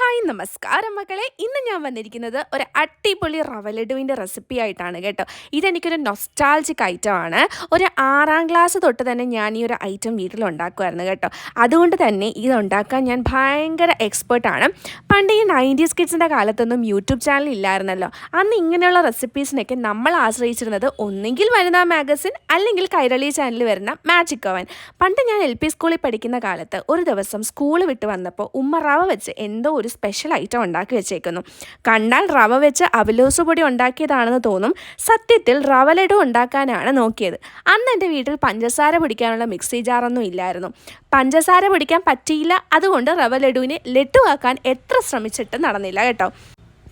Hi നമസ്കാരം മക്കളെ. ഇന്ന് ഞാൻ വന്നിരിക്കുന്നത് ഒരു അടിപൊളി റവ ലഡുവിൻ്റെ റെസിപ്പി ആയിട്ടാണ് കേട്ടോ. ഇതെനിക്കൊരു നൊസ്റ്റാൾജിക് ഐറ്റമാണ്. ഒരു 6ാം ക്ലാസ് തൊട്ട് തന്നെ ഞാൻ ഈ ഒരു ഐറ്റം വീട്ടിലുണ്ടാക്കുമായിരുന്നു കേട്ടോ. അതുകൊണ്ട് തന്നെ ഇതുണ്ടാക്കാൻ ഞാൻ ഭയങ്കര എക്സ്പേർട്ടാണ്. പണ്ട് ഈ 90s കിഡ്സിൻ്റെ കാലത്തൊന്നും യൂട്യൂബ് ചാനൽ ഇല്ലായിരുന്നല്ലോ. അന്ന് ഇങ്ങനെയുള്ള റെസിപ്പീസിനൊക്കെ നമ്മൾ ആശ്രയിച്ചിരുന്നത് ഒന്നെങ്കിൽ വനിതാ മാഗസിൻ അല്ലെങ്കിൽ കൈരളി ചാനലിൽ വരുന്ന മാജിക് ഓവൻ. പണ്ട് ഞാൻ LP സ്കൂളിൽ പഠിക്കുന്ന കാലത്ത് ഒരു ദിവസം സ്കൂൾ വിട്ട് വന്നപ്പോൾ ഉമ്മ റവ വെച്ച് എന്തോ ഒരു സ്പെഷ്യൽ ഐറ്റം ഉണ്ടാക്കി വെച്ചേക്കുന്നു. കണ്ടാൽ റവ വെച്ച് അവലോസ് പൊടി ഉണ്ടാക്കിയതാണെന്ന് തോന്നും. സത്യത്തിൽ റവ ലഡു ഉണ്ടാക്കാനാണ് നോക്കിയത്. അന്ന് എൻ്റെ വീട്ടിൽ പഞ്ചസാര പൊടിക്കാനുള്ള മിക്സി ജാറൊന്നും ഇല്ലായിരുന്നു. പഞ്ചസാര പൊടിക്കാൻ പറ്റിയില്ല. അതുകൊണ്ട് റവ ലഡുവിനെ ലഡുവാക്കാൻ എത്ര ശ്രമിച്ചിട്ട് നടന്നില്ല കേട്ടോ.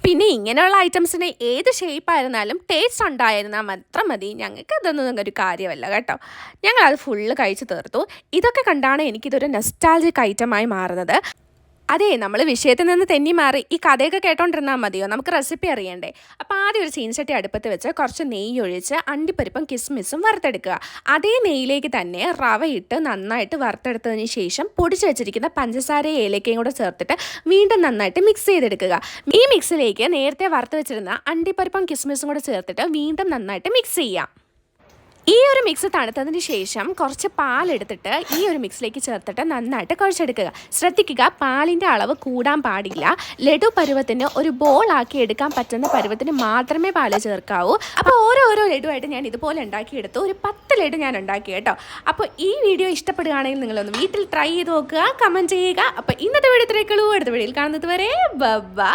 പിന്നെ ഇങ്ങനെയുള്ള ഐറ്റംസിന് ഏത് ഷേപ്പായിരുന്നാലും ടേസ്റ്റ് ഉണ്ടായിരുന്നാൽ മാത്രം മതി. ഞങ്ങൾക്ക് അതൊന്നും ഒരു കാര്യമല്ല കേട്ടോ. ഞങ്ങളത് ഫുള്ള് കഴിച്ച് തീർത്തു. ഇതൊക്കെ കണ്ടാണ് എനിക്കിതൊരു നൊസ്റ്റാൾജിക് ഐറ്റമായി മാറുന്നത്. അതെ, നമ്മൾ വിഷയത്തിൽ നിന്ന് തെന്നി മാറി ഈ കഥയൊക്കെ കേട്ടോണ്ടിരുന്നാൽ മതിയോ? നമുക്ക് റെസിപ്പി അറിയണ്ടേ. അപ്പോൾ ആദ്യം ഒരു ചീനച്ചട്ടി അടുപ്പത്ത് വെച്ച് കുറച്ച് നെയ്യ് ഒഴിച്ച് അണ്ടിപ്പരിപ്പും കിസ്മിസും വറുത്തെടുക്കുക. അതേ നെയ്യിലേക്ക് തന്നെ റവ ഇട്ട് നന്നായിട്ട് വറുത്തെടുത്തതിന് ശേഷം പൊടിച്ച് വെച്ചിരിക്കുന്ന പഞ്ചസാരയും ഏലക്കയും കൂടെ ചേർത്തിട്ട് വീണ്ടും നന്നായിട്ട് മിക്സ് ചെയ്തെടുക്കുക. ഈ മിക്സിലേക്ക് നേരത്തെ വറുത്ത് വെച്ചിരുന്ന അണ്ടിപ്പരിപ്പും കിസ്മിസും കൂടെ ചേർത്തിട്ട് വീണ്ടും നന്നായിട്ട് മിക്സ് ചെയ്യാം. ഈ ഒരു മിക്സ് തണുത്തതിന് ശേഷം കുറച്ച് പാലെടുത്തിട്ട് ഈ ഒരു മിക്സിലേക്ക് ചേർത്തിട്ട് നന്നായിട്ട് കുഴച്ചെടുക്കുക. ശ്രദ്ധിക്കുക, പാലിൻ്റെ അളവ് കൂടാൻ പാടില്ല. ലഡു പരുവത്തിന് ഒരു ബോളാക്കി എടുക്കാൻ പറ്റുന്ന പരുവത്തിന് മാത്രമേ പാല് ചേർക്കാവൂ. അപ്പോൾ ഓരോ ലഡുവായിട്ട് ഞാൻ ഇതുപോലെ ഉണ്ടാക്കിയെടുത്തു. ഒരു 10 ലഡു ഞാൻ ഉണ്ടാക്കി കേട്ടോ. അപ്പോൾ ഈ വീഡിയോ ഇഷ്ടപ്പെടുകയാണെങ്കിൽ നിങ്ങളൊന്ന് വീട്ടിൽ ട്രൈ ചെയ്ത് നോക്കുക, കമൻറ്റ് ചെയ്യുക. അപ്പോൾ ഇന്നത്തെ വീഡിയോ ഇത്രയൊക്കെ ഉള്ളൂ. അടുത്ത വീഡിയോയിൽ കാണുന്നത് വരെ ബൈ.